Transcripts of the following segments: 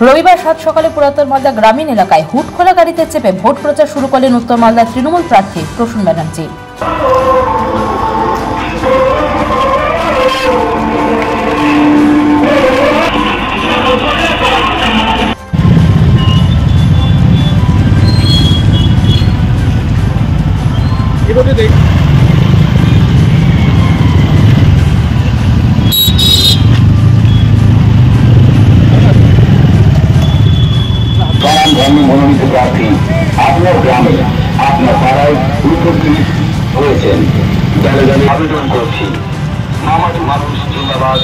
রবিবার সাত সকালে পুরাতন মালদা গ্রামীণ এলাকায় হুটখোলা গাড়িতে চেপে ভোট প্রচার শুরু করলেন উত্তর মালদার তৃণমূল প্রার্থী প্রসূন ব্যানার্জি। মনোনীত প্রার্থী আপনার গ্রামে আপনার পাড়ায় উপস্থিত হয়েছেন। দলে দলে আবেদন করছি, মানুষ জিন্দাবাদ।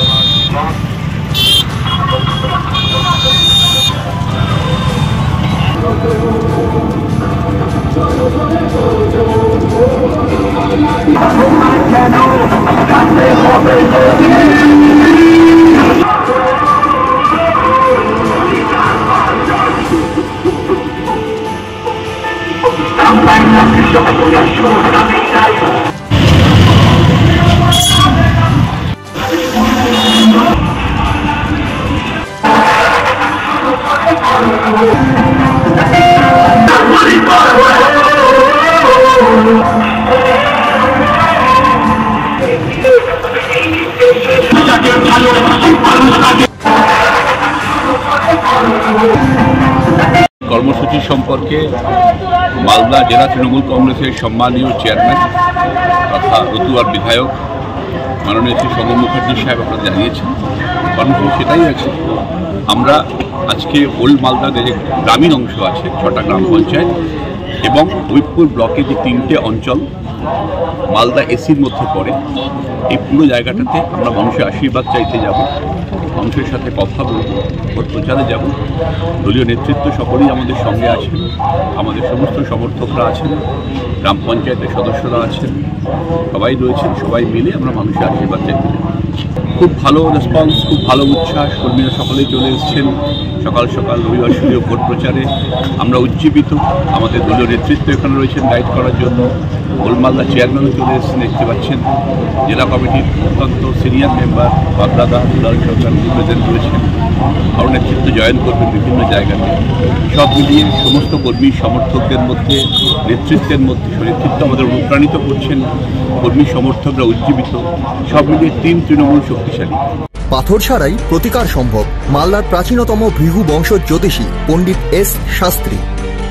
কর্মসূচি সম্পর্কে মালদা জেলা তৃণমূল কংগ্রেসের সম্মানীয় চেয়ারম্যান তথা রতুয়ার বিধায়ক মাননীয় শ্রী সৌম্য মুখার্জি সাহেব আপনারা জানিয়েছেন। কর্মসূচি সেটাই আছে, আমরা আজকে ওল্ড মালদার যে গ্রামীণ অংশ আছে 6টা গ্রাম পঞ্চায়েত এবং হবিবপুর ব্লকে যে 3টে অঞ্চল মালদা এসির মধ্যে পড়ে, এই পুরো জায়গাটাতে আমরা মানুষের আশীর্বাদ চাইতে যাব, মানুষের সাথে কথা বলবো, ভোট প্রচারে যাব। দলীয় নেতৃত্ব সকলেই আমাদের সঙ্গে আছেন, আমাদের সমস্ত সমর্থকরা আছেন, গ্রাম পঞ্চায়েতের সদস্যরা আছেন, সবাই রয়েছেন। সবাই মিলে আমরা মানুষের আশীর্বাদ চাইতে যাব। খুব ভালো রেসপন্স, খুব ভালো উচ্ছ্বাস, কর্মীরা সকলেই চলে এসেছেন সকাল সকাল রবিবার সুদীয় ভোট প্রচারে। আমরা উজ্জীবিত, আমাদের দলীয় নেতৃত্ব এখানে রয়েছেন গাইড করার জন্য। ওল্ড মালদা চেয়ারম্যানও চলে এসেছেন, দেখতে পাচ্ছেন। জেলা কমিটির অত্যন্ত সিনিয়র মেম্বার বাগদাদা দুলাল সরকার প্রেজেন্ট রয়েছেন, আরও নেতৃত্ব জয়েন করবেন বিভিন্ন জায়গাতে। সব মিলিয়ে সমস্ত কর্মী সমর্থকদের মধ্যে, নেতৃত্বের মধ্যে নেতৃত্ব আমাদের অনুপ্রাণিত করছেন, কর্মী সমর্থকরা উজ্জীবিত, সব মিলিয়ে টিম তৃণমূল শক্তিশালী। পাথর ছাড়াই প্রতিকার সম্ভব। মালদার প্রাচীনতম ভৃগু বংশ জ্যোতিষী পণ্ডিত এস শাস্ত্রী।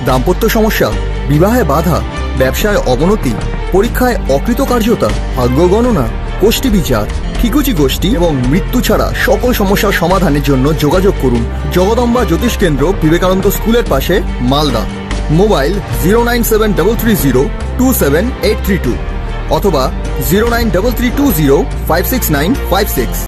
দাম্পত্য সমস্যা, বিবাহে বাধা, ব্যবসায় অবনতি, পরীক্ষায় অকৃতকার্যতা, ভাগ্য গণনা, গোষ্ঠী বিচার, ঠিকুচি গোষ্ঠী এবং মৃত্যু ছাড়া সকল সমস্যার সমাধানের জন্য যোগাযোগ করুন জগদম্বা জ্যোতিষ কেন্দ্র, বিবেকানন্দ স্কুলের পাশে, মালদা। মোবাইল 09730278332 অথবা 09332056956।